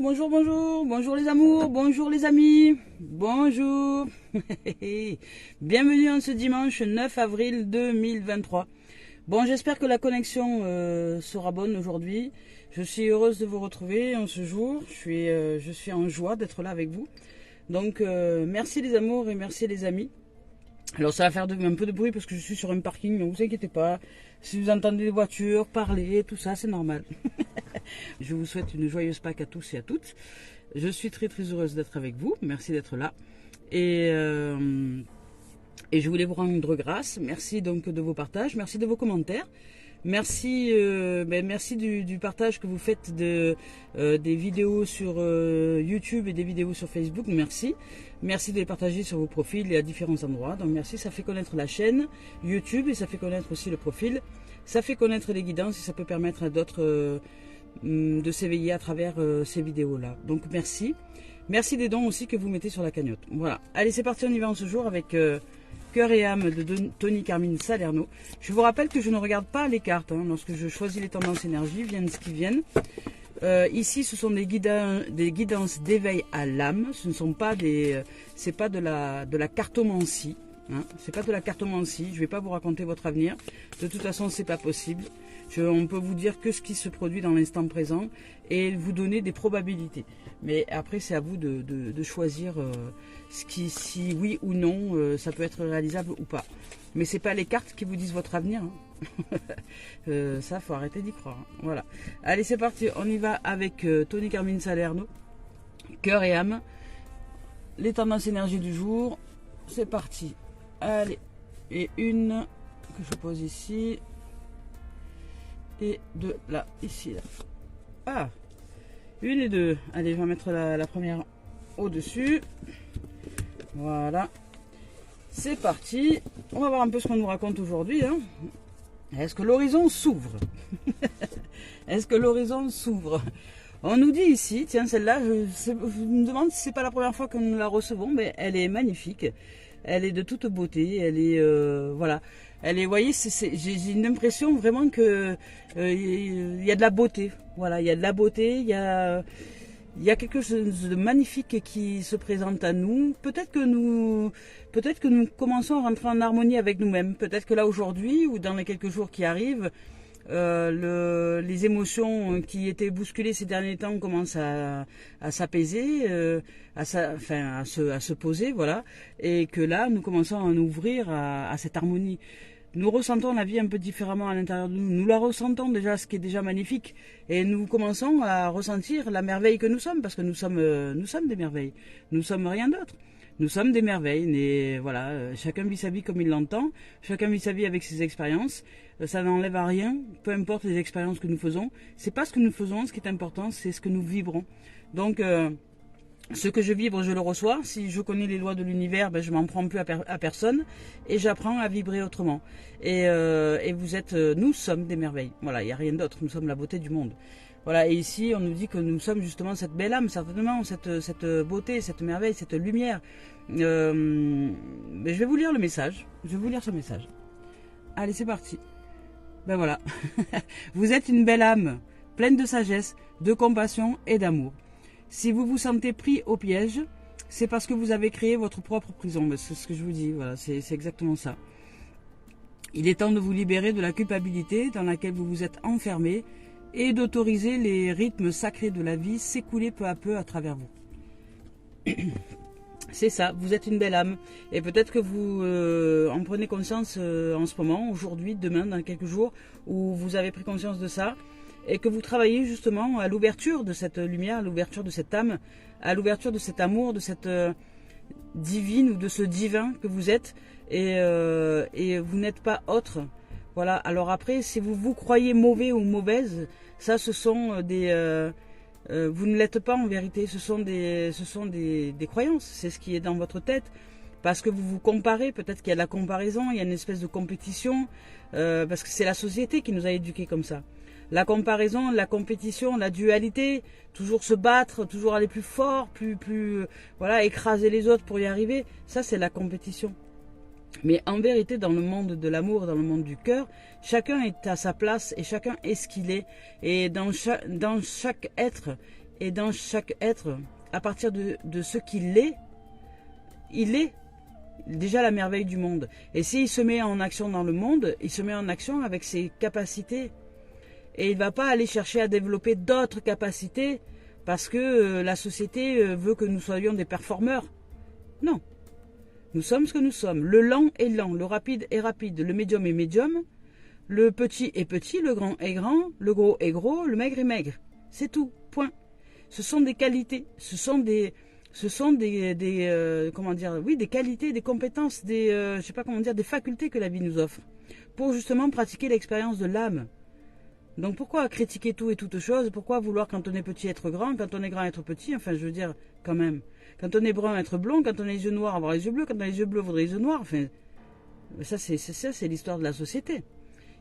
bonjour, bonjour, bonjour les amours, bonjour les amis, bonjour. Bienvenue en ce dimanche 9 avril 2023. Bon, j'espère que la connexion sera bonne aujourd'hui. Je suis heureuse de vous retrouver en ce jour. Je suis en joie d'être là avec vous. Donc, merci les amours et merci les amis. Alors ça va faire un peu de bruit parce que je suis sur un parking, ne vous inquiétez pas. Si vous entendez des voitures parler, tout ça, c'est normal. Je vous souhaite une joyeuse Pâques à tous et à toutes. Je suis très très heureuse d'être avec vous. Merci d'être là. Et je voulais vous rendre grâce. Merci donc de vos partages, merci de vos commentaires. Merci, merci du partage que vous faites des vidéos sur YouTube et des vidéos sur Facebook. Merci. Merci de les partager sur vos profils et à différents endroits. Donc merci, ça fait connaître la chaîne YouTube et ça fait connaître aussi le profil. Ça fait connaître les guidances et ça peut permettre à d'autres de s'éveiller à travers ces vidéos-là. Donc merci. Merci des dons aussi que vous mettez sur la cagnotte. Voilà. Allez, c'est parti, on y va en ce jour avec... Cœur et âme de Tony Carmine Salerno. Je vous rappelle que je ne regarde pas les cartes lorsque je choisis les tendances énergie, viennent ce qui viennent. Ici, ce sont des guidances d'éveil à l'âme. Ce ne sont pas c'est pas de la cartomancie. C'est pas de la cartomancie. Je ne vais pas vous raconter votre avenir. De toute façon, c'est pas possible. On peut vous dire que ce qui se produit dans l'instant présent et vous donner des probabilités. Mais après, c'est à vous de choisir si oui ou non, ça peut être réalisable ou pas. Mais c'est pas les cartes qui vous disent votre avenir. Ça, faut arrêter d'y croire. Voilà. Allez, c'est parti. On y va avec Tony Carmine Salerno. Cœur et âme. Les tendances énergie du jour. C'est parti. Allez. Et une que je pose ici. Et deux là, ici, là. Ah, une et deux. Allez, je vais mettre la première au-dessus. Voilà. C'est parti. On va voir un peu ce qu'on nous raconte aujourd'hui. Est-ce que l'horizon s'ouvre? Est-ce que l'horizon s'ouvre? On nous dit ici, tiens, celle-là, je me demande si c'est pas la première fois que nous la recevons, mais elle est magnifique. Elle est de toute beauté. Elle est, voilà. Elle est, vous voyez, j'ai une impression vraiment que y a de la beauté. Voilà, il y a de la beauté, il y a quelque chose de magnifique qui se présente à nous. Peut-être que nous commençons à rentrer en harmonie avec nous-mêmes. Peut-être que là aujourd'hui ou dans les quelques jours qui arrivent, les émotions qui étaient bousculées ces derniers temps commencent à s'apaiser, à se poser, voilà, et que là nous commençons à nous ouvrir à cette harmonie. Nous ressentons la vie un peu différemment à l'intérieur de nous. Nous la ressentons déjà, ce qui est déjà magnifique, et nous commençons à ressentir la merveille que nous sommes, parce que nous sommes des merveilles. Nous sommes rien d'autre. Nous sommes des merveilles, mais voilà, chacun vit sa vie comme il l'entend, chacun vit sa vie avec ses expériences, ça n'enlève à rien, peu importe les expériences que nous faisons, c'est pas ce que nous faisons, ce qui est important, c'est ce que nous vivrons. Donc, ce que je vibre, je le reçois. Si je connais les lois de l'univers, je m'en prends plus à personne et j'apprends à vibrer autrement. Et nous sommes des merveilles. Voilà, il n'y a rien d'autre. Nous sommes la beauté du monde. Voilà, et ici, on nous dit que nous sommes justement cette belle âme, certainement, cette beauté, cette merveille, cette lumière. Mais je vais vous lire le message. Je vais vous lire ce message. Allez, c'est parti. Ben voilà. Vous êtes une belle âme, pleine de sagesse, de compassion et d'amour. Si vous vous sentez pris au piège, c'est parce que vous avez créé votre propre prison. C'est ce que je vous dis, voilà, c'est exactement ça. Il est temps de vous libérer de la culpabilité dans laquelle vous vous êtes enfermé et d'autoriser les rythmes sacrés de la vie s'écouler peu à peu à travers vous. C'est ça, vous êtes une belle âme. Et peut-être que vous en prenez conscience en ce moment, aujourd'hui, demain, dans quelques jours, où vous avez pris conscience de ça. Et que vous travaillez justement à l'ouverture de cette lumière, à l'ouverture de cette âme, à l'ouverture de cet amour, de cette divine ou de ce divin que vous êtes, et vous n'êtes pas autre. Voilà. Alors après, si vous vous croyez mauvais ou mauvaise, ça, ce sont vous ne l'êtes pas en vérité. Ce sont des croyances. C'est ce qui est dans votre tête. Parce que vous vous comparez, peut-être qu'il y a de la comparaison, il y a une espèce de compétition, parce que c'est la société qui nous a éduqués comme ça. La comparaison, la compétition, la dualité, toujours se battre, toujours aller plus fort, voilà, écraser les autres pour y arriver, ça c'est la compétition. Mais en vérité, dans le monde de l'amour, dans le monde du cœur, chacun est à sa place et chacun est ce qu'il est. Et dans chaque être, Et dans chaque être, à partir de ce qu'il est, il est déjà la merveille du monde. Et s'il se met en action dans le monde, il se met en action avec ses capacités. Et il ne va pas aller chercher à développer d'autres capacités parce que la société veut que nous soyons des performeurs. Non. Nous sommes ce que nous sommes. Le lent est lent, le rapide est rapide, le médium est médium, le petit est petit, le grand est grand, le gros est gros, le maigre est maigre. C'est tout. Point. Ce sont des qualités, ce sont des comment dire, oui, des qualités, des compétences, je sais pas comment dire, des facultés que la vie nous offre pour justement pratiquer l'expérience de l'âme. Donc pourquoi critiquer tout et toutes choses? Pourquoi vouloir quand on est petit être grand, quand on est grand être petit? Enfin, je veux dire, quand même. Quand on est brun être blond, quand on a les yeux noirs avoir les yeux bleus, quand on a les yeux bleus avoir les yeux noirs. Enfin, ça c'est l'histoire de la société.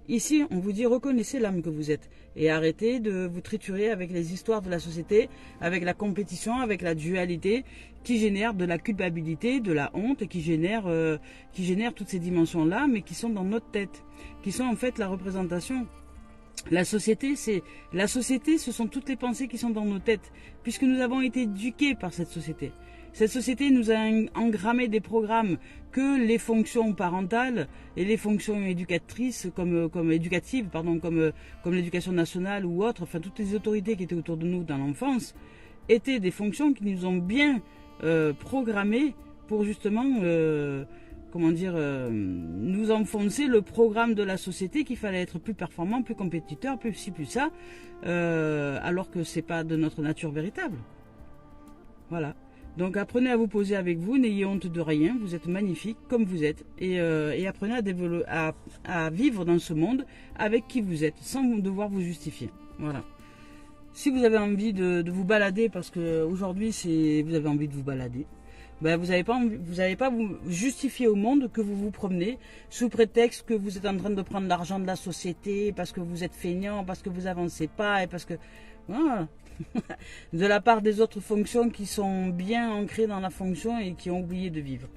Ici, on vous dit reconnaissez l'âme que vous êtes et arrêtez de vous triturer avec les histoires de la société, avec la compétition, avec la dualité qui génère de la culpabilité, de la honte, qui génère toutes ces dimensions-là, mais qui sont dans notre tête, qui sont en fait la représentation. La société, ce sont toutes les pensées qui sont dans nos têtes, puisque nous avons été éduqués par cette société. Cette société nous a engrammé des programmes que les fonctions parentales et les fonctions éducatrices, comme l'éducation nationale ou autre, enfin toutes les autorités qui étaient autour de nous dans l'enfance, étaient des fonctions qui nous ont bien programmées pour justement nous enfoncer le programme de la société qu'il fallait être plus performant, plus compétiteur, plus ci, plus ça, alors que c'est pas de notre nature véritable. Voilà. Donc apprenez à vous poser avec vous, n'ayez honte de rien, vous êtes magnifique comme vous êtes, et apprenez à vivre dans ce monde avec qui vous êtes, sans devoir vous justifier. Voilà. Si vous avez envie de vous balader, parce qu'aujourd'hui vous avez envie de vous balader, ben vous n'avez pas vous justifier au monde que vous vous promenez sous prétexte que vous êtes en train de prendre l'argent de la société, parce que vous êtes feignant, parce que vous avancez pas, et parce que... Voilà. De la part des autres fonctions qui sont bien ancrées dans la fonction et qui ont oublié de vivre.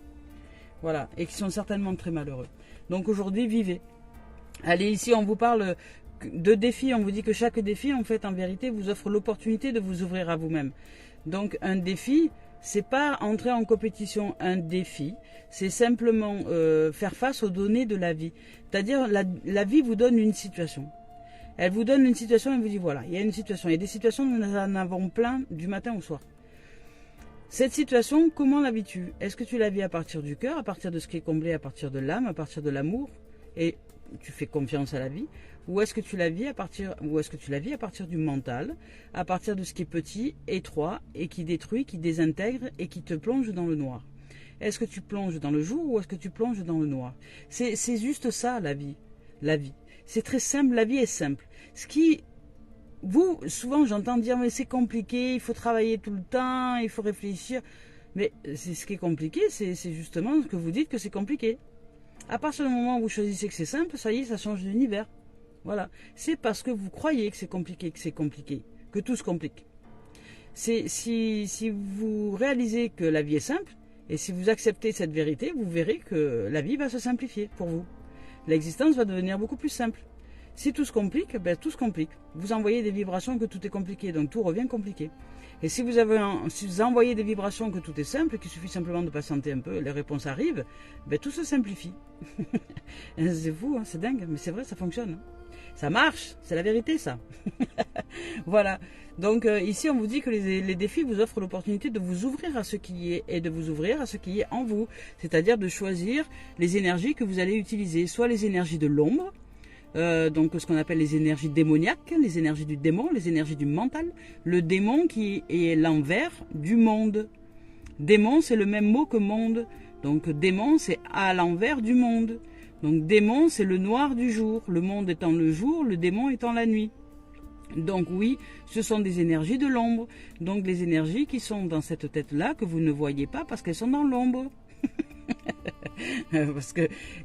Voilà. Et qui sont certainement très malheureux. Donc aujourd'hui, vivez. Allez, ici, on vous parle de défis. On vous dit que chaque défi, en fait, en vérité, vous offre l'opportunité de vous ouvrir à vous-même. Donc un défi... c'est pas entrer en compétition. Un défi, c'est simplement faire face aux données de la vie. C'est-à-dire, la vie vous donne une situation. Elle vous donne une situation et vous dit voilà, il y a une situation. Il y a des situations, nous en avons plein du matin au soir. Cette situation, comment la vis-tu? Est-ce que tu la vis à partir du cœur, à partir de ce qui est comblé, à partir de l'âme, à partir de l'amour, et tu fais confiance à la vie? Ou est-ce que tu la vis à partir du mental, à partir de ce qui est petit, étroit, et qui détruit, qui désintègre, et qui te plonge dans le noir? Est-ce que tu plonges dans le jour, ou est-ce que tu plonges dans le noir? C'est juste ça, la vie. La vie. C'est très simple, la vie est simple. Souvent j'entends dire, mais c'est compliqué, il faut travailler tout le temps, il faut réfléchir. Mais ce qui est compliqué, c'est justement ce que vous dites que c'est compliqué. À partir du moment où vous choisissez que c'est simple, ça y est, ça change d'univers. Voilà. C'est parce que vous croyez que c'est compliqué, que tout se complique. Si vous réalisez que la vie est simple, et si vous acceptez cette vérité, vous verrez que la vie va se simplifier pour vous. L'existence va devenir beaucoup plus simple. Si tout se complique, ben tout se complique. Vous envoyez des vibrations que tout est compliqué, donc tout revient compliqué. Et si vous envoyez des vibrations que tout est simple, qu'il suffit simplement de patienter un peu, les réponses arrivent, ben tout se simplifie. C'est fou, hein, c'est dingue, mais c'est vrai, ça fonctionne. Ça marche, c'est la vérité ça. Voilà. Donc ici on vous dit que les défis vous offrent l'opportunité de vous ouvrir à ce qui est et de vous ouvrir à ce qui est en vous. C'est-à-dire de choisir les énergies que vous allez utiliser, soit les énergies de l'ombre, donc ce qu'on appelle les énergies démoniaques, les énergies du démon, les énergies du mental. Le démon qui est l'envers du monde. Démon c'est le même mot que monde. Donc démon c'est à l'envers du monde. Donc démon c'est le noir du jour. Le monde étant le jour, le démon étant la nuit. Donc oui, ce sont des énergies de l'ombre. Donc les énergies qui sont dans cette tête-là que vous ne voyez pas parce qu'elles sont dans l'ombre.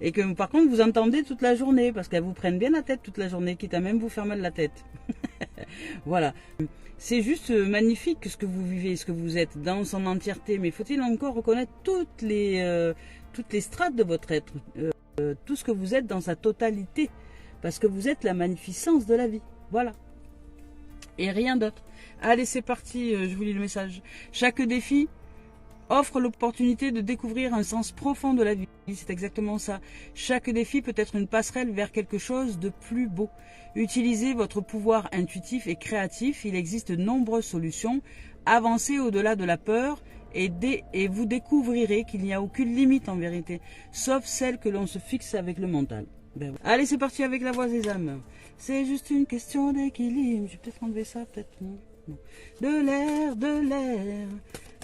Et que par contre vous entendez toute la journée parce qu'elles vous prennent bien la tête toute la journée, quitte à même vous faire mal la tête. Voilà. C'est juste magnifique ce que vous vivez, ce que vous êtes dans son entièreté. Mais faut-il encore reconnaître toutes les strates de votre être, tout ce que vous êtes dans sa totalité, parce que vous êtes la magnificence de la vie. Voilà. Et rien d'autre. Allez, c'est parti, je vous lis le message. Chaque défi offre l'opportunité de découvrir un sens profond de la vie. C'est exactement ça. Chaque défi peut être une passerelle vers quelque chose de plus beau. Utilisez votre pouvoir intuitif et créatif. Il existe de nombreuses solutions. Avancez au-delà de la peur et vous découvrirez qu'il n'y a aucune limite en vérité, sauf celle que l'on se fixe avec le mental. Ben, allez, c'est parti avec la voix des âmes. C'est juste une question d'équilibre. Je vais peut-être enlever ça, peut-être non. Non. De l'air, de l'air.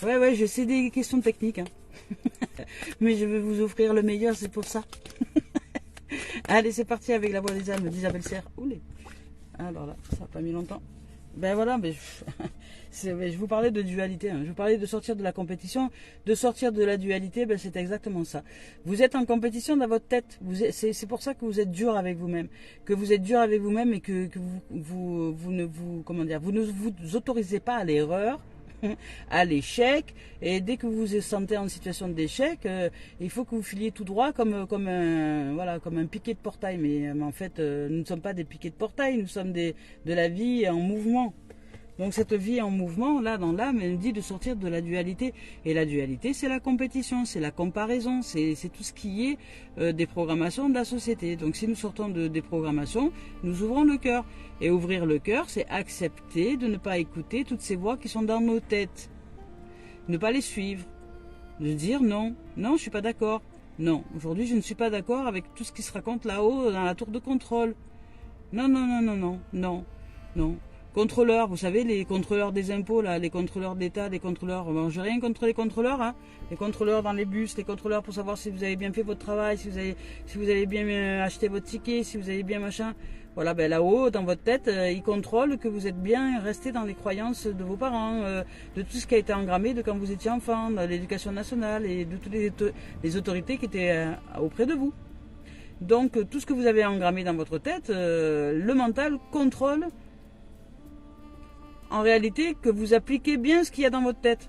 Ouais, je sais des questions techniques. Hein. Mais je vais vous offrir le meilleur, c'est pour ça. Allez, c'est parti avec la voix des âmes d'Isabelle Serre. Oulé. Alors là, ça n'a pas mis longtemps. Ben voilà, mais je vous parlais de dualité. Hein. Je vous parlais de sortir de la compétition, de sortir de la dualité. Ben c'est exactement ça. Vous êtes en compétition dans votre tête. C'est pour ça que vous êtes dur avec vous-même, que vous êtes dur avec vous-même et que vous ne vous autorisez pas à l'erreur, à l'échec. Et dès que vous vous sentez en situation d'échec, il faut que vous filiez tout droit comme un piquet de portail. Mais en fait, nous ne sommes pas des piquets de portail, nous sommes de la vie en mouvement. Donc cette vie en mouvement, là, dans l'âme, elle nous dit de sortir de la dualité. Et la dualité, c'est la compétition, c'est la comparaison, c'est tout ce qui est des programmations de la société. Donc si nous sortons des programmations, nous ouvrons le cœur. Et ouvrir le cœur, c'est accepter de ne pas écouter toutes ces voix qui sont dans nos têtes. Ne pas les suivre. De dire non, non, je suis pas d'accord. Non, aujourd'hui, je ne suis pas d'accord avec tout ce qui se raconte là-haut dans la tour de contrôle. Non, non, non, non, non, non, non. Contrôleurs, vous savez, les contrôleurs des impôts, là, les contrôleurs d'État, les contrôleurs, bon, j'ai rien contre les contrôleurs, hein, les contrôleurs dans les bus, les contrôleurs pour savoir si vous avez bien fait votre travail, si vous avez bien acheté votre ticket, si vous avez bien machin. Voilà, ben là-haut, dans votre tête, ils contrôlent que vous êtes bien resté dans les croyances de vos parents, de tout ce qui a été engrammé de quand vous étiez enfant, de l'éducation nationale et de toutes les autorités qui étaient auprès de vous. Donc, tout ce que vous avez engrammé dans votre tête, le mental contrôle en réalité que vous appliquez bien ce qu'il y a dans votre tête.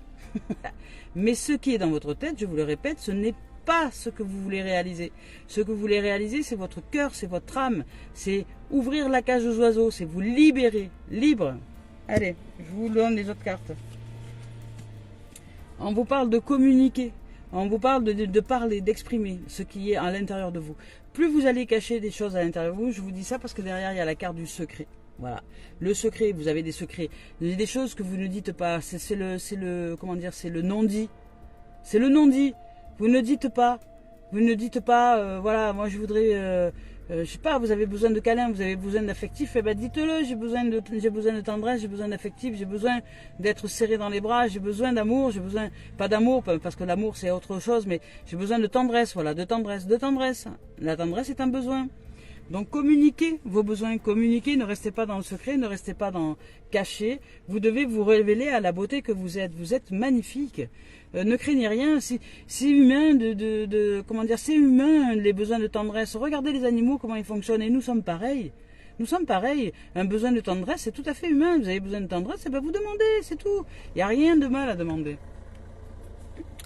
Mais ce qui est dans votre tête, je vous le répète, ce n'est pas ce que vous voulez réaliser. Ce que vous voulez réaliser, c'est votre cœur, c'est votre âme, c'est ouvrir la cage aux oiseaux, c'est vous libérer, libre. Allez, je vous donne les autres cartes. On vous parle de communiquer, on vous parle de parler, d'exprimer ce qui est à l'intérieur de vous. Plus vous allez cacher des choses à l'intérieur de vous, je vous dis ça parce que derrière il y a la carte du secret. Voilà, le secret, vous avez des secrets, des choses que vous ne dites pas, c'est le non-dit. C'est le non-dit. Vous ne dites pas. Vous ne dites pas, voilà, moi je voudrais, je sais pas, vous avez besoin de câlin, vous avez besoin d'affectif, eh ben dites-le, j'ai besoin de tendresse, j'ai besoin d'affectif, j'ai besoin d'être serré dans les bras, j'ai besoin d'amour, j'ai besoin, pas d'amour, parce que l'amour c'est autre chose, mais j'ai besoin de tendresse, voilà, de tendresse. La tendresse est un besoin. Donc communiquez vos besoins, communiquez, ne restez pas dans le secret, ne restez pas caché. Vous devez vous révéler à la beauté que vous êtes. Vous êtes magnifique. Ne craignez rien. C'est humain c'est humain les besoins de tendresse. Regardez les animaux comment ils fonctionnent et nous sommes pareils. Nous sommes pareils. Un besoin de tendresse c'est tout à fait humain. Vous avez besoin de tendresse, et ben vous demandez, c'est tout. Il n'y a rien de mal à demander.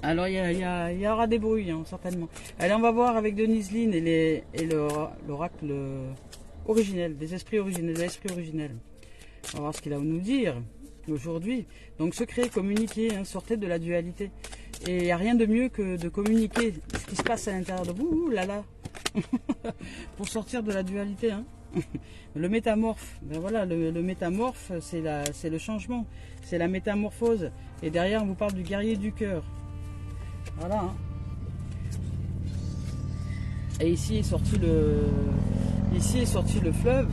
Alors il y aura des bruits, hein, certainement. Allez, on va voir avec Denise Lynn et l'oracle originel, des esprits originels, de l'esprit originel. On va voir ce qu'il a à nous dire aujourd'hui. Donc secret, communiquer, hein, sortez de la dualité. Et il n'y a rien de mieux que de communiquer ce qui se passe à l'intérieur de vous. Ouh là là. Pour sortir de la dualité. Hein. Le métamorphe, ben voilà, le métamorphe, c'est le changement, c'est la métamorphose. Et derrière, on vous parle du guerrier du cœur. Voilà. Hein. Et ici est sorti le fleuve.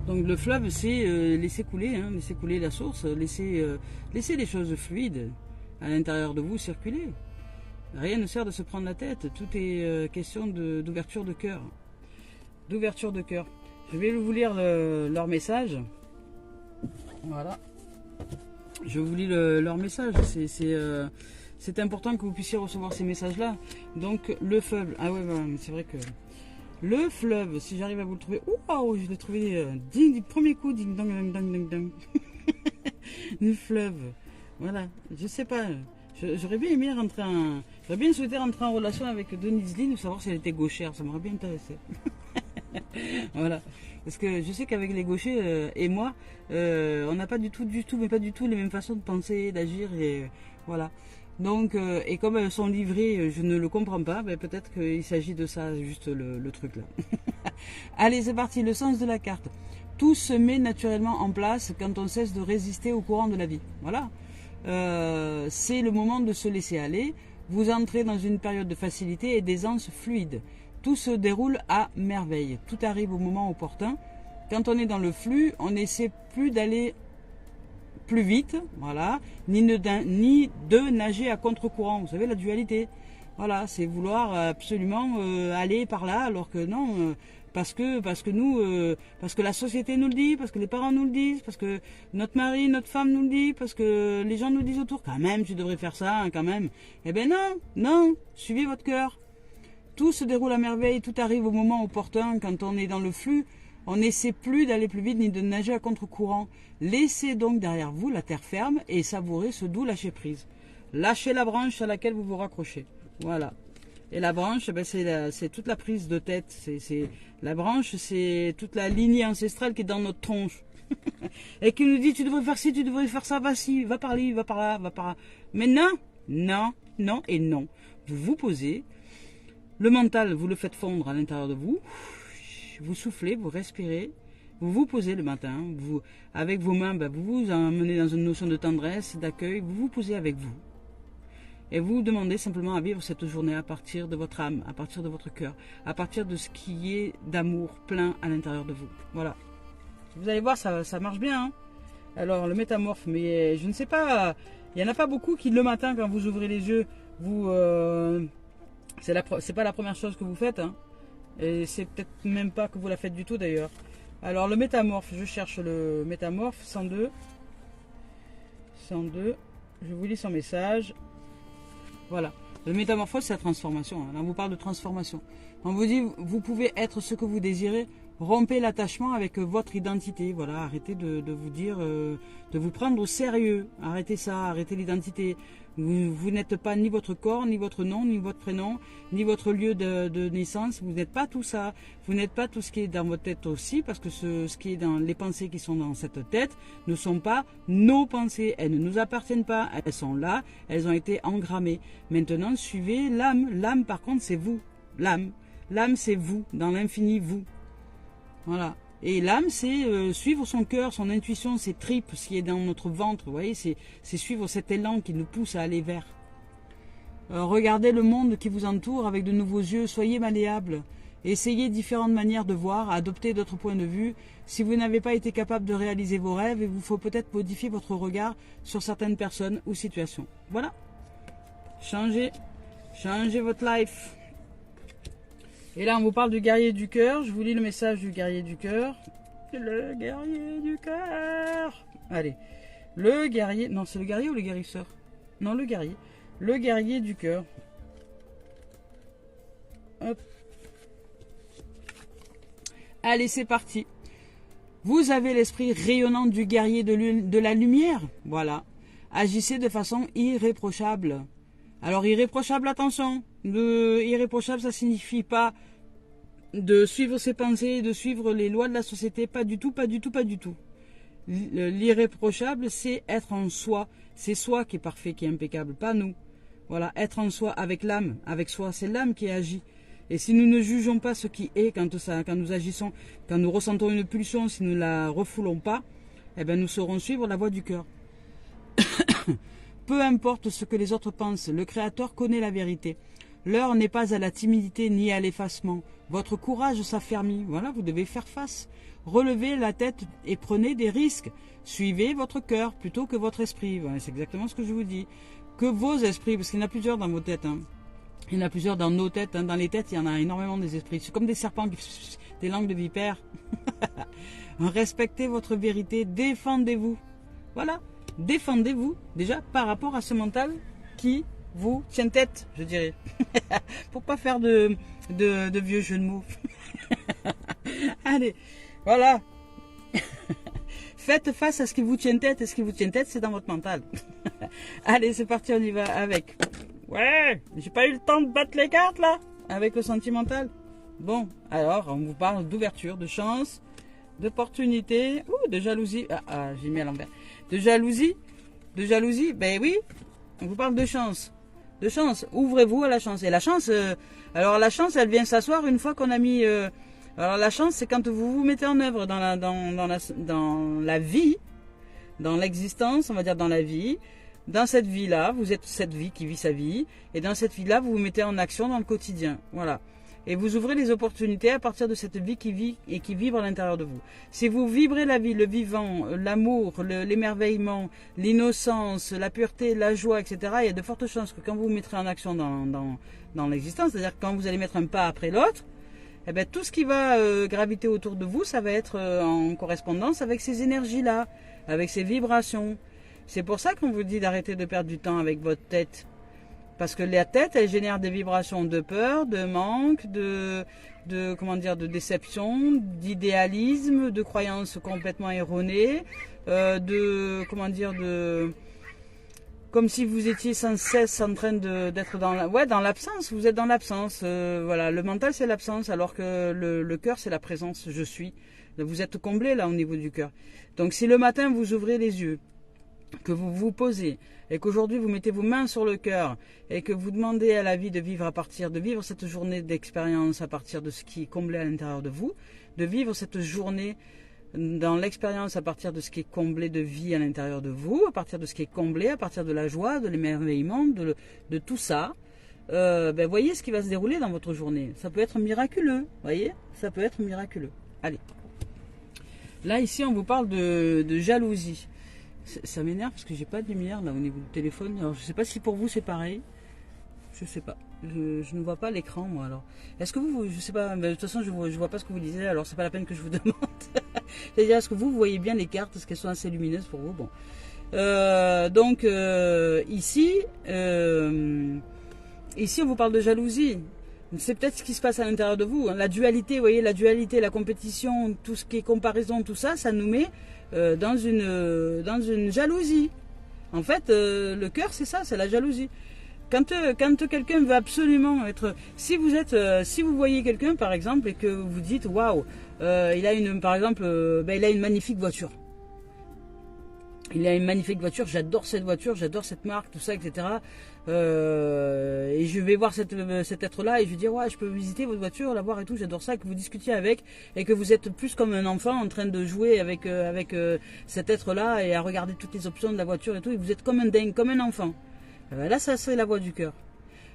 Donc le fleuve, c'est laisser couler la source, laisser les choses fluides à l'intérieur de vous circuler. Rien ne sert de se prendre la tête. Tout est question d'ouverture de cœur. D'ouverture de cœur. Je vais vous lire leur message. Voilà. Je vous lis leur message. C'est important que vous puissiez recevoir ces messages-là. Donc, le fleuve. Ah ouais, c'est vrai que... Le fleuve, si j'arrive à vous le trouver... Waouh, je l'ai trouvé du premier coup. Ding, dong, dong, dong, dong, dong. Le fleuve. Voilà. Je sais pas. J'aurais bien aimé J'aurais bien souhaité rentrer en relation avec Denise Lynn ou savoir si elle était gauchère. Ça m'aurait bien intéressé. Voilà. Parce que je sais qu'avec les gauchers et moi, on n'a pas du tout, mais pas du tout les mêmes façons de penser, d'agir, et voilà. Donc, et comme elles sont livrées, je ne le comprends pas, ben peut-être qu'il s'agit de ça, juste le truc là. Allez, c'est parti, le sens de la carte. Tout se met naturellement en place quand on cesse de résister au courant de la vie. Voilà. C'est le moment de se laisser aller. Vous entrez dans une période de facilité et d'aisance fluide. Tout se déroule à merveille. Tout arrive au moment opportun. Quand on est dans le flux, on n'essaie plus d'aller plus vite, voilà, ni de nager à contre-courant. Vous savez, la dualité. Voilà, c'est vouloir absolument aller par là, alors que non, parce que nous, parce que la société nous le dit, parce que les parents nous le disent, parce que notre mari, notre femme nous le dit, parce que les gens nous disent autour, quand même, tu devrais faire ça, hein, quand même. Eh ben non, non, suivez votre cœur. Tout se déroule à merveille, tout arrive au moment opportun. Quand on est dans le flux, on n'essaie plus d'aller plus vite ni de nager à contre-courant. Laissez donc derrière vous la terre ferme et savourez ce doux lâcher-prise. Lâchez la branche à laquelle vous vous raccrochez. Voilà. Et la branche, ben c'est toute la prise de tête. La branche, c'est toute la lignée ancestrale qui est dans notre tronche. Et qui nous dit, tu devrais faire ci, tu devrais faire ça, va-ci, va par là, va par là, va par là. Mais non, non, non et non. Vous vous posez. Le mental, vous le faites fondre à l'intérieur de vous. Vous soufflez, vous respirez. Vous vous posez le matin. Avec vos mains, ben, vous vous emmenez dans une notion de tendresse, d'accueil. Vous vous posez avec vous. Et vous demandez simplement à vivre cette journée à partir de votre âme, à partir de votre cœur, à partir de ce qui est d'amour plein à l'intérieur de vous. Voilà. Vous allez voir, ça marche bien. Hein. Alors, le métamorphe, mais je ne sais pas, il n'y en a pas beaucoup qui, le matin, quand vous ouvrez les yeux, vous... c'est pas la première chose que vous faites, hein. Et c'est peut-être même pas que vous la faites du tout d'ailleurs. Alors le métamorphe, je cherche le métamorphe 102. 102. Je vous lis son message. Voilà. Le métamorphose, c'est la transformation. Là, on vous parle de transformation. On vous dit, vous pouvez être ce que vous désirez. Rompez l'attachement avec votre identité. Voilà, arrêtez de vous dire, de vous prendre au sérieux. Arrêtez ça, arrêtez l'identité. Vous n'êtes pas ni votre corps, ni votre nom, ni votre prénom, ni votre lieu de naissance. Vous n'êtes pas tout ça. Vous n'êtes pas tout ce qui est dans votre tête aussi, parce que ce qui est dans les pensées qui sont dans cette tête ne sont pas nos pensées. Elles ne nous appartiennent pas. Elles sont là. Elles ont été engrammées. Maintenant, suivez l'âme. L'âme, par contre, c'est vous. L'âme. L'âme, c'est vous. Dans l'infini, vous. Voilà. Et l'âme, c'est suivre son cœur, son intuition, ses tripes, ce qui est dans notre ventre. Vous voyez, c'est suivre cet élan qui nous pousse à aller vers. Regardez le monde qui vous entoure avec de nouveaux yeux. Soyez malléable. Essayez différentes manières de voir, adoptez d'autres points de vue. Si vous n'avez pas été capable de réaliser vos rêves, il vous faut peut-être modifier votre regard sur certaines personnes ou situations. Voilà. Changez votre life. Et là, on vous parle du guerrier du cœur. Je vous lis le message du guerrier du cœur. Le guerrier du cœur. Allez. Le guerrier... Non, c'est le guerrier ou le guérisseur? Non, le guerrier. Le guerrier du cœur. Hop. Allez, c'est parti. Vous avez l'esprit rayonnant du guerrier de la lumière. Voilà. Agissez de façon irréprochable. Alors, irréprochable, attention. Irréprochable, ça signifie pas de suivre ses pensées, de suivre les lois de la société. Pas du tout, pas du tout, pas du tout. L'irréprochable, c'est être en soi. C'est soi qui est parfait, qui est impeccable, pas nous. Voilà, être en soi avec l'âme, avec soi. C'est l'âme qui agit. Et si nous ne jugeons pas ce qui est quand nous agissons, quand nous ressentons une pulsion, si nous ne la refoulons pas, eh bien nous saurons suivre la voie du cœur. Peu importe ce que les autres pensent, le Créateur connaît la vérité. L'heure n'est pas à la timidité ni à l'effacement. Votre courage s'affermit. Voilà, vous devez faire face. Relevez la tête et prenez des risques. Suivez votre cœur plutôt que votre esprit. Voilà, c'est exactement ce que je vous dis. Que vos esprits, parce qu'il y en a plusieurs dans vos têtes. Hein. Il y en a plusieurs dans nos têtes. Hein. Dans les têtes, il y en a énormément des esprits. C'est comme des serpents, des langues de vipère. Respectez votre vérité. Défendez-vous. Voilà. Défendez-vous déjà par rapport à ce mental qui vous tient tête, je dirais. Pour pas faire de vieux jeux de mots. Allez, voilà. Faites face à ce qui vous tient tête. Et ce qui vous tient tête, c'est dans votre mental. Allez, c'est parti, on y va avec. Ouais, j'ai pas eu le temps de battre les cartes là, avec le sentimental. Bon, alors, on vous parle d'ouverture, de chance, d'opportunités, de jalousie. J'ai mis à l'envers. De jalousie, ben oui, on vous parle de chance. De chance, ouvrez-vous à la chance. Et la chance, alors la chance, elle vient s'asseoir une fois qu'on a mis... alors la chance, c'est quand vous vous mettez en œuvre dans la vie, dans l'existence, on va dire dans la vie. Dans cette vie-là, vous êtes cette vie qui vit sa vie. Et dans cette vie-là, vous vous mettez en action dans le quotidien. Voilà. Et vous ouvrez les opportunités à partir de cette vie qui vit et qui vibre à l'intérieur de vous. Si vous vibrez la vie, le vivant, l'amour, l'émerveillement, l'innocence, la pureté, la joie, etc., il y a de fortes chances que quand vous vous mettrez en action dans l'existence, c'est-à-dire que quand vous allez mettre un pas après l'autre, eh bien, tout ce qui va graviter autour de vous, ça va être en correspondance avec ces énergies-là, avec ces vibrations. C'est pour ça qu'on vous dit d'arrêter de perdre du temps avec votre tête. Parce que la tête, elle génère des vibrations de peur, de manque, de déception, d'idéalisme, de croyances complètement erronées, comme si vous étiez sans cesse en train d'être dans l'absence. Vous êtes dans l'absence. Voilà, le mental c'est l'absence, alors que le cœur c'est la présence. Je suis. Vous êtes comblé là au niveau du cœur. Donc si le matin vous ouvrez les yeux, que vous vous posez et qu'aujourd'hui vous mettez vos mains sur le cœur et que vous demandez à la vie de vivre cette journée d'expérience à partir de ce qui est comblé à l'intérieur de vous, de vivre cette journée dans l'expérience à partir de ce qui est comblé de vie à l'intérieur de vous, à partir de ce qui est comblé, à partir de la joie, de l'émerveillement, de tout ça, voyez ce qui va se dérouler dans votre journée. Ça peut être miraculeux, voyez, ça peut être miraculeux. Allez. Là ici on vous parle de jalousie. Ça m'énerve parce que j'ai pas de lumière là au niveau du téléphone. Alors je sais pas si pour vous c'est pareil. Je sais pas. Je ne vois pas l'écran moi alors. Est-ce que vous, je sais pas, de toute façon je vois pas ce que vous lisez, alors c'est pas la peine que je vous demande. C'est-à-dire, est-ce que vous voyez bien les cartes, est-ce qu'elles sont assez lumineuses pour vous? Bon. Ici on vous parle de jalousie. C'est peut-être ce qui se passe à l'intérieur de vous. La dualité, vous voyez, la dualité, la compétition, tout ce qui est comparaison, tout ça, ça nous met dans une jalousie. En fait, le cœur, c'est ça, c'est la jalousie. Quand quelqu'un veut absolument être... Si vous voyez quelqu'un, par exemple, et que vous dites, waouh, il a une magnifique voiture. Il a une magnifique voiture, j'adore cette voiture, j'adore cette marque, tout ça, etc. Et je vais voir cet être-là et je vais dire, ouais, je peux visiter votre voiture, la voir et tout, j'adore ça, que vous discutiez avec et que vous êtes plus comme un enfant en train de jouer avec cet être-là et à regarder toutes les options de la voiture et tout, et vous êtes comme un dingue, comme un enfant. Là, ça serait la voix du cœur.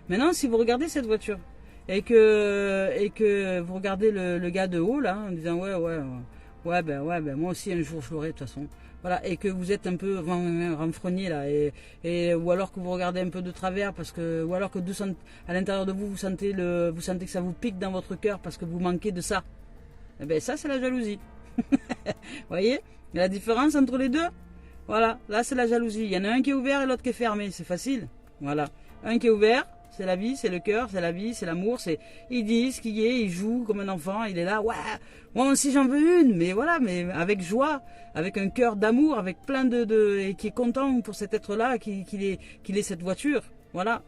Maintenant, si vous regardez cette voiture et que vous regardez le gars de haut, là, en disant, ouais, ben moi aussi un jour je l'aurai de toute façon. Voilà, et que vous êtes un peu renfrogné là, ou alors que vous regardez un peu de travers ou alors que à l'intérieur de vous vous sentez que ça vous pique dans votre cœur parce que vous manquez de ça. Eh ben ça c'est la jalousie. Voyez la différence entre les deux? Voilà, là c'est la jalousie. Il y en a un qui est ouvert et l'autre qui est fermé, c'est facile. Voilà, un qui est ouvert, c'est la vie, c'est le cœur, c'est la vie, c'est l'amour, il dit ce qu'il est, il joue comme un enfant, il est là, ouais, moi aussi j'en veux une, mais voilà, mais avec joie, avec un cœur d'amour, avec plein et qui est content pour cet être-là, qu'il ait cette voiture, voilà.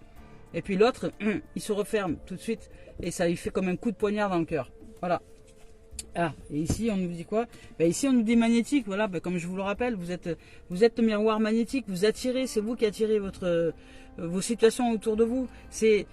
Et puis l'autre, il se referme tout de suite, et ça lui fait comme un coup de poignard dans le cœur, voilà. Ah, et ici on nous dit quoi? Ben ici on nous dit magnétique, voilà, ben comme je vous le rappelle, vous êtes le miroir magnétique, vous attirez, c'est vous qui attirez vos situations autour de vous, c'est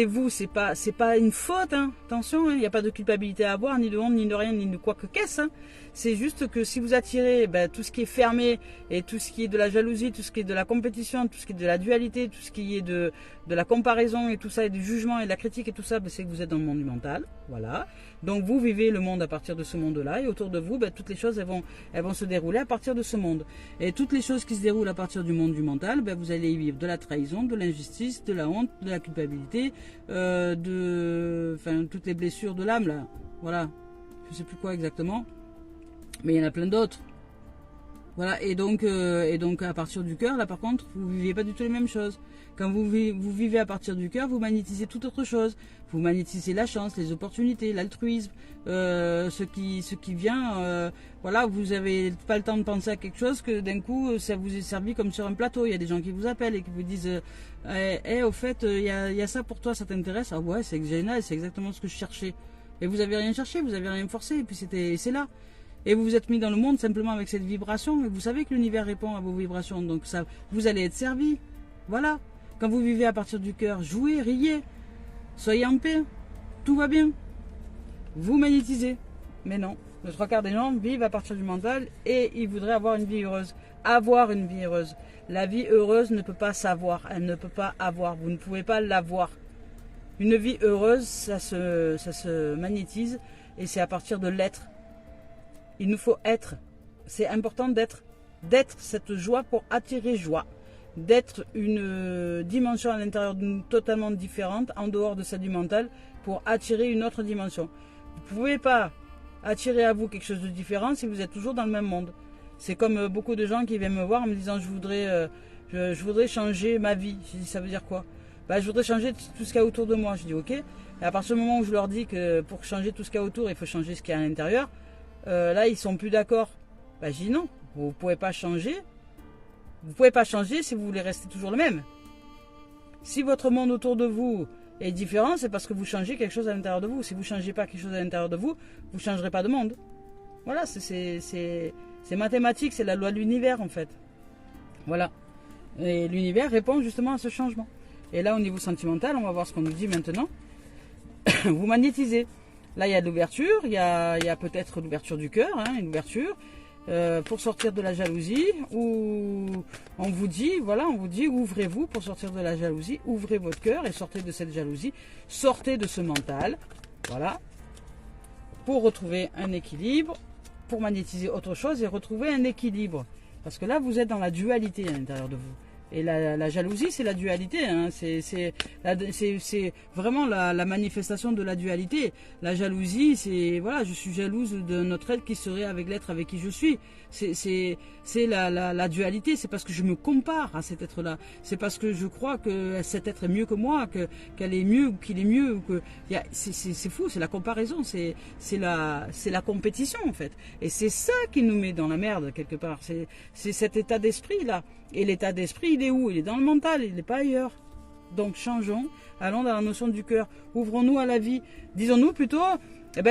vous, c'est pas une faute, hein. Attention, il n'y a pas de culpabilité à avoir, ni de honte, ni de rien, ni de quoi que qu'est-ce, hein. C'est juste que si vous attirez tout ce qui est fermé, et tout ce qui est de la jalousie, tout ce qui est de la compétition, tout ce qui est de la dualité, tout ce qui est de la comparaison et tout ça, et du jugement et de la critique et tout ça, c'est que vous êtes dans le monde du mental, voilà. Donc vous vivez le monde à partir de ce monde-là, et autour de vous, toutes les choses elles vont se dérouler à partir de ce monde. Et toutes les choses qui se déroulent à partir du monde du mental, vous allez y vivre de la trahison, de l'injustice, de la honte, de la culpabilité, toutes les blessures de l'âme là, voilà, je sais plus quoi exactement, mais il y en a plein d'autres, voilà. Et donc à partir du cœur là, par contre, vous vivez pas du tout les mêmes choses. Quand vous vivez à partir du cœur, vous magnétisez toute autre chose. Vous magnétisez la chance, les opportunités, l'altruisme, ce qui vient. Voilà, vous avez pas le temps de penser à quelque chose que d'un coup ça vous est servi comme sur un plateau. Il y a des gens qui vous appellent et qui vous disent au fait, il y a ça pour toi, ça t'intéresse? Ah ouais, c'est génial, c'est exactement ce que je cherchais. Et vous avez rien cherché, vous avez rien forcé, et puis c'est là. Et vous vous êtes mis dans le monde simplement avec cette vibration. Et vous savez que l'univers répond à vos vibrations. Donc ça, vous allez être servi. Voilà. Quand vous vivez à partir du cœur, jouez, riez. Soyez en paix. Tout va bien. Vous magnétisez. Mais non. Le trois quarts des gens vivent à partir du mental et ils voudraient avoir une vie heureuse. Avoir une vie heureuse. La vie heureuse ne peut pas savoir. Elle ne peut pas avoir. Vous ne pouvez pas l'avoir. Une vie heureuse, ça se magnétise et c'est à partir de l'être. Il nous faut être. C'est important d'être. D'être cette joie pour attirer joie. D'être une dimension à l'intérieur de nous totalement différente, en dehors de celle du mental, pour attirer une autre dimension. Vous ne pouvez pas attirer à vous quelque chose de différent si vous êtes toujours dans le même monde. C'est comme beaucoup de gens qui viennent me voir en me disant je voudrais changer ma vie. Je dis ça veut dire quoi? Je voudrais changer tout ce qu'il y a autour de moi. Je dis ok. Et à partir du moment où je leur dis que pour changer tout ce qu'il y a autour, il faut changer ce qu'il y a à l'intérieur, là ils sont plus d'accord. Je dis non, vous ne pouvez pas changer. Vous ne pouvez pas changer si vous voulez rester toujours le même. Si votre monde autour de vous est différent, c'est parce que vous changez quelque chose à l'intérieur de vous. Si vous ne changez pas quelque chose à l'intérieur de vous, vous ne changerez pas de monde. Voilà, c'est mathématique, c'est la loi de l'univers en fait. Voilà. Et l'univers répond justement à ce changement. Et là, au niveau sentimental, on va voir ce qu'on nous dit maintenant. Vous magnétisez. Là, il y a de l'ouverture. Il y a peut-être l'ouverture du cœur, une ouverture pour sortir de la jalousie. Ou on vous dit, ouvrez-vous pour sortir de la jalousie. Ouvrez votre cœur et sortez de cette jalousie. Sortez de ce mental. Voilà. Pour retrouver un équilibre, pour magnétiser autre chose et retrouver un équilibre. Parce que là, vous êtes dans la dualité à l'intérieur de vous. Et la jalousie, c'est la dualité. C'est vraiment la manifestation de la dualité. La jalousie, c'est voilà, je suis jalouse de notre être qui serait avec l'être avec qui je suis. C'est la dualité. C'est parce que je me compare à cet être-là. C'est parce que je crois que cet être est mieux que moi, qu'elle est mieux ou qu'il est mieux. Ou que c'est fou. C'est la comparaison. C'est la compétition en fait. Et c'est ça qui nous met dans la merde quelque part. C'est cet état d'esprit là. Et l'état d'esprit, il est où? Il est dans le mental, il n'est pas ailleurs. Donc changeons, allons dans la notion du cœur. Ouvrons-nous à la vie. Disons-nous plutôt,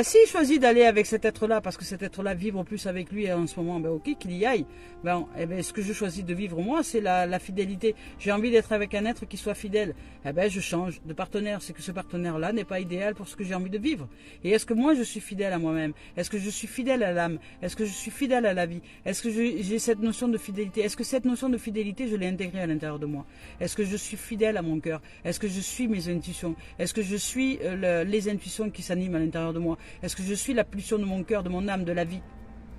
s'il choisit d'aller avec cet être-là, parce que cet être-là vivre plus avec lui en ce moment, ok, qu'il y aille. Ce que je choisis de vivre moi, c'est la fidélité. J'ai envie d'être avec un être qui soit fidèle. Je change de partenaire. C'est que ce partenaire-là n'est pas idéal pour ce que j'ai envie de vivre. Et est-ce que moi, je suis fidèle à moi-même? Est-ce que je suis fidèle à l'âme? Est-ce que je suis fidèle à la vie? Est-ce que j'ai cette notion de fidélité? Est-ce que cette notion de fidélité, je l'ai intégrée à l'intérieur de moi? Est-ce que je suis fidèle à mon cœur? Est-ce que je suis mes intuitions? Est-ce que je suis les intuitions qui s'animent à l'intérieur de moi? Est-ce que je suis la pulsion de mon cœur, de mon âme, de la vie?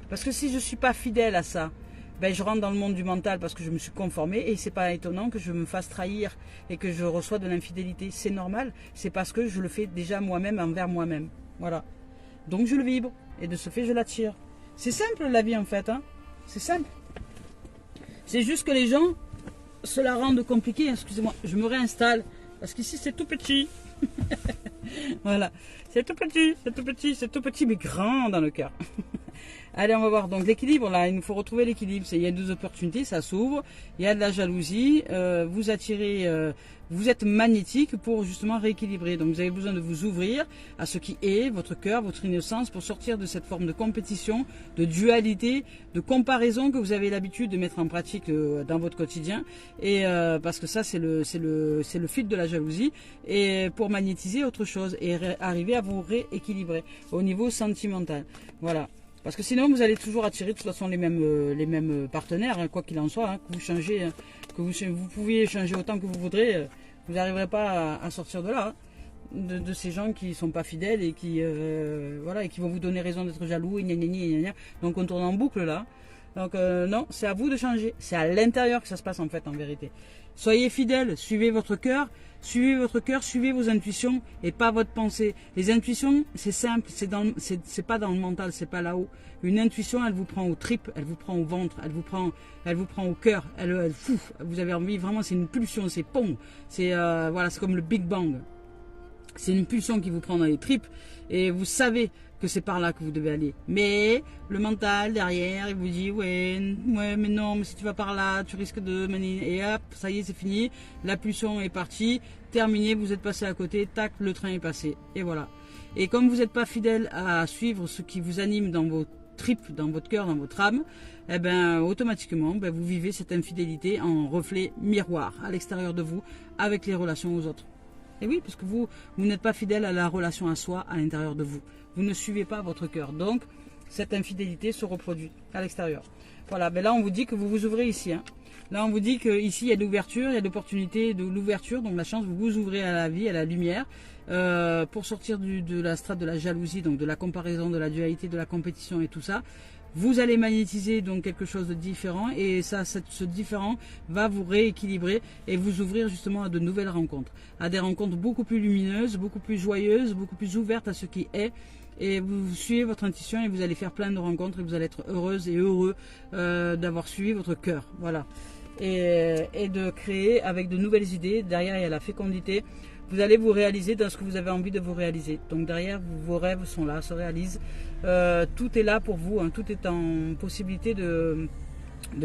Parce que si je ne suis pas fidèle à ça, je rentre dans le monde du mental parce que je me suis conformé et c'est pas étonnant que je me fasse trahir et que je reçois de l'infidélité. C'est normal, c'est parce que je le fais déjà moi-même envers moi-même. Voilà. Donc je le vibre et de ce fait je l'attire. C'est simple la vie en fait, c'est simple. C'est juste que les gens se la rendent compliquée. Excusez-moi, je me réinstalle parce qu'ici c'est tout petit. Voilà, c'est tout petit, mais grand dans le cœur. Allez, on va voir donc l'équilibre. Là, il nous faut retrouver l'équilibre. Il y a deux opportunités, ça s'ouvre. Il y a de la jalousie. Vous attirez, vous êtes magnétique pour justement rééquilibrer. Donc, vous avez besoin de vous ouvrir à ce qui est votre cœur, votre innocence, pour sortir de cette forme de compétition, de dualité, de comparaison que vous avez l'habitude de mettre en pratique dans votre quotidien. Et parce que ça, c'est le fil de la jalousie. Et pour magnétiser autre chose et arriver à vous rééquilibrer au niveau sentimental. Voilà. Parce que sinon, vous allez toujours attirer de toute façon les mêmes partenaires, quoi qu'il en soit, que vous changez, que vous pouviez changer autant que vous voudrez, vous n'arriverez pas à sortir de là, de ces gens qui ne sont pas fidèles et qui, et qui vont vous donner raison d'être jaloux, donc on tourne en boucle là. Donc non, c'est à vous de changer, c'est à l'intérieur que ça se passe en fait en vérité. Soyez fidèles, suivez votre cœur, suivez vos intuitions et pas votre pensée. Les intuitions, c'est simple, c'est pas dans le mental, c'est pas là-haut. Une intuition, elle vous prend aux tripes, elle vous prend au ventre, elle vous prend au cœur, vous avez envie, vraiment, c'est une pulsion, c'est pom, c'est c'est comme le Big Bang. C'est une pulsion qui vous prend dans les tripes et vous savez que c'est par là que vous devez aller. Mais le mental derrière, il vous dit ouais, mais non, mais si tu vas par là, tu risques de... Et hop, ça y est, c'est fini. La pulsion est partie, terminé, vous êtes passé à côté, tac, le train est passé. Et voilà. Et comme vous n'êtes pas fidèle à suivre ce qui vous anime dans tripes dans votre cœur, dans votre âme, eh ben, automatiquement, ben, vous vivez cette infidélité en reflet miroir à l'extérieur de vous avec les relations aux autres. Et oui, parce que vous n'êtes pas fidèle à la relation à soi à l'intérieur de vous. Vous ne suivez pas votre cœur. Donc, cette infidélité se reproduit à l'extérieur. Voilà, ben là, on vous dit que vous vous ouvrez ici. Hein. Là, on vous dit qu'ici, il y a de l'ouverture, il y a de l'opportunité, de l'ouverture. Donc, la chance, vous vous ouvrez à la vie, à la lumière. Pour sortir de la strate de la jalousie, donc de la comparaison, de la dualité, de la compétition et tout ça. Vous allez magnétiser donc quelque chose de différent et ça, ce différent va vous rééquilibrer et vous ouvrir justement à de nouvelles rencontres, à des rencontres beaucoup plus lumineuses, beaucoup plus joyeuses, beaucoup plus ouvertes à ce qui est. Et vous suivez votre intuition et vous allez faire plein de rencontres et vous allez être heureuse et heureux d'avoir suivi votre cœur. Voilà. Et de créer avec de nouvelles idées. Derrière, il y a la fécondité. Vous allez vous réaliser dans ce que vous avez envie de vous réaliser. Donc derrière, vos rêves sont là, se réalisent. Tout est là pour vous, hein. Tout est en possibilité de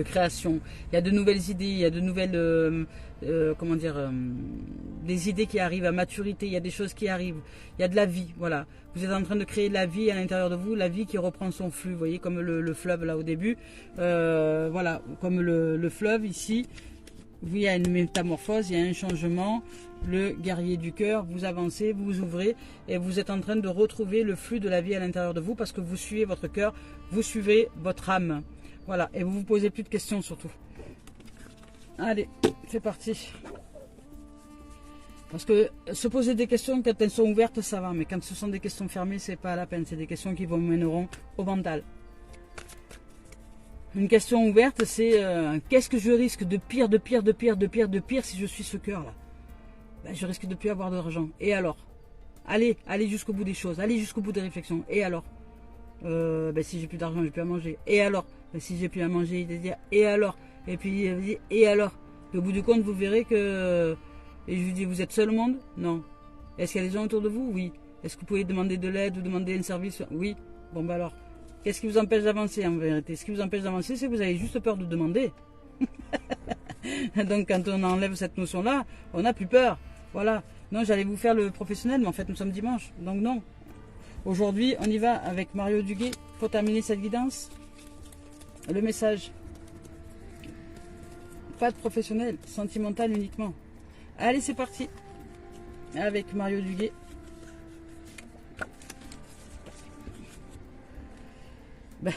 création. Il y a de nouvelles idées, il y a de nouvelles, des idées qui arrivent à maturité, il y a des choses qui arrivent, il y a de la vie, voilà. Vous êtes en train de créer la vie à l'intérieur de vous, la vie qui reprend son flux, vous voyez, comme le fleuve là au début. Voilà, comme le fleuve ici. Il y a une métamorphose, il y a un changement. Le guerrier du cœur, vous avancez, vous vous ouvrez et vous êtes en train de retrouver le flux de la vie à l'intérieur de vous parce que vous suivez votre cœur, vous suivez votre âme. Voilà, et vous vous posez plus de questions surtout. Allez, c'est parti. Parce que se poser des questions quand elles sont ouvertes, ça va, mais quand ce sont des questions fermées, c'est pas la peine. C'est des questions qui vous mèneront au mental. Une question ouverte, c'est qu'est-ce que je risque de pire, de pire, de pire, de pire, de pire si je suis ce cœur-là? Ben, je risque de plus avoir d'argent. Et alors? Allez jusqu'au bout des choses, allez jusqu'au bout des réflexions. Et alors? Si j'ai plus d'argent, j'ai plus à manger. Et alors? Ben, si j'ai plus à manger, il va dire et alors? Et puis et alors? Et au bout du compte, vous verrez que et je lui dis, vous êtes seul au monde? Non. Est-ce qu'il y a des gens autour de vous? Oui. Est-ce que vous pouvez demander de l'aide ou demander un service? Oui. Bon ben alors, qu'est-ce qui vous empêche d'avancer en vérité? Ce qui vous empêche d'avancer, c'est que vous avez juste peur de demander. Donc quand on enlève cette notion-là, on n'a plus peur. Voilà. Non, j'allais vous faire le professionnel, mais en fait nous sommes dimanche. Donc non. Aujourd'hui, on y va avec Mario Duguay pour terminer cette guidance. Le message. Pas de professionnel, sentimental uniquement. Allez, c'est parti. Avec Mario Duguay. Ben,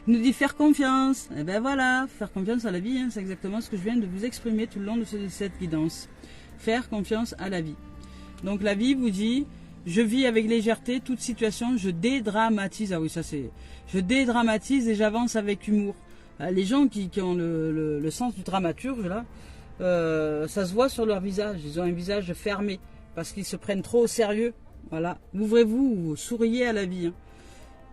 il nous dit faire confiance. Et ben voilà, faire confiance à la vie, hein, c'est exactement ce que je viens de vous exprimer tout le long de cette guidance. Faire confiance à la vie. Donc la vie vous dit, je vis avec légèreté toute situation, je dédramatise. Ah oui, ça c'est... Je dédramatise et j'avance avec humour. Les gens qui ont le sens du dramaturge, là, ça se voit sur leur visage. Ils ont un visage fermé parce qu'ils se prennent trop au sérieux. Voilà, ouvrez-vous, souriez à la vie. Hein.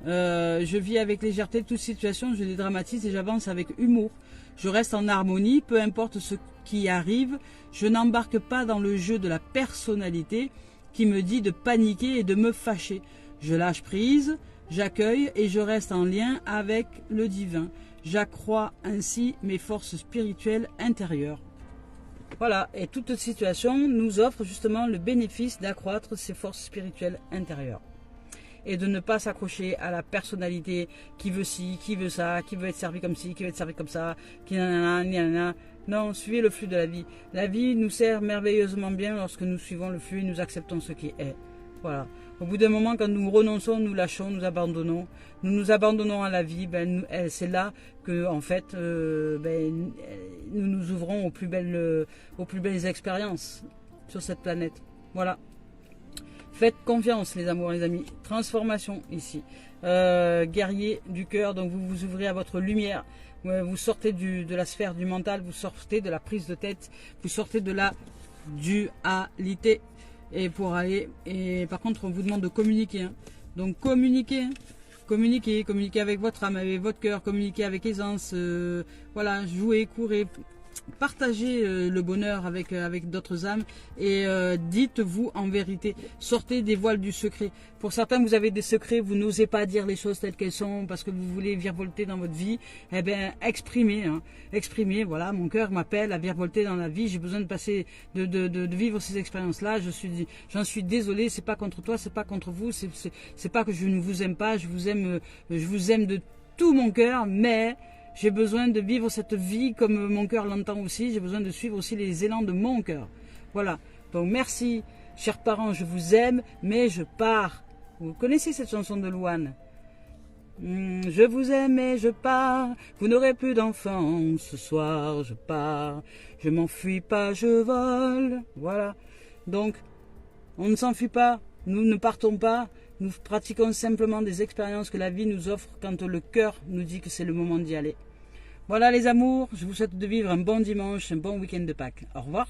Je vis avec légèreté toute situation, je dédramatise et j'avance avec humour. Je reste en harmonie, peu importe ce qui arrive. Je n'embarque pas dans le jeu de la personnalité qui me dit de paniquer et de me fâcher. Je lâche prise, j'accueille et je reste en lien avec le divin. J'accrois ainsi mes forces spirituelles intérieures. Voilà, et toute situation nous offre justement le bénéfice d'accroître ses forces spirituelles intérieures. Et de ne pas s'accrocher à la personnalité qui veut ci, qui veut ça, qui veut être servi comme ci, qui veut être servi comme ça, qui nanana. Non, suivez le flux de la vie. La vie nous sert merveilleusement bien lorsque nous suivons le flux et nous acceptons ce qui est. Voilà. Au bout d'un moment, quand nous renonçons, nous lâchons, nous nous abandonnons à la vie, c'est là que, en fait, nous nous ouvrons aux plus belles expériences sur cette planète. Voilà. Faites confiance, les amours, les amis. Transformation ici. Guerrier du cœur, donc vous vous ouvrez à votre lumière. Vous sortez de la sphère du mental, vous sortez de la prise de tête, vous sortez de la dualité. Et pour aller, et par contre, on vous demande de communiquer. Hein. Donc communiquer, hein. Communiquer avec votre âme, avec votre cœur, communiquer avec aisance. Voilà, jouer, courir. partagez le bonheur avec d'autres âmes et dites-vous en vérité. Sortez des voiles du secret. Pour certains, vous avez des secrets, vous n'osez pas dire les choses telles qu'elles sont parce que vous voulez virevolter dans votre vie. Eh bien, exprimez, hein. Exprimez. Voilà, mon cœur m'appelle à virevolter dans la vie. J'ai besoin de passer, de vivre ces expériences-là. J'en suis désolé. C'est pas contre toi, c'est pas contre vous. C'est pas que je ne vous aime pas. Je vous aime de tout mon cœur, mais j'ai besoin de vivre cette vie comme mon cœur l'entend aussi. J'ai besoin de suivre aussi les élans de mon cœur. Voilà. Donc merci, chers parents, je vous aime, mais je pars. Vous connaissez cette chanson de Louane? Je vous aime et je pars. Vous n'aurez plus d'enfants ce soir. Je pars. Je m'enfuis pas, je vole. Voilà. Donc, on ne s'enfuit pas. Nous ne partons pas. Nous pratiquons simplement des expériences que la vie nous offre quand le cœur nous dit que c'est le moment d'y aller. Voilà les amours, je vous souhaite de vivre un bon dimanche, un bon week-end de Pâques. Au revoir.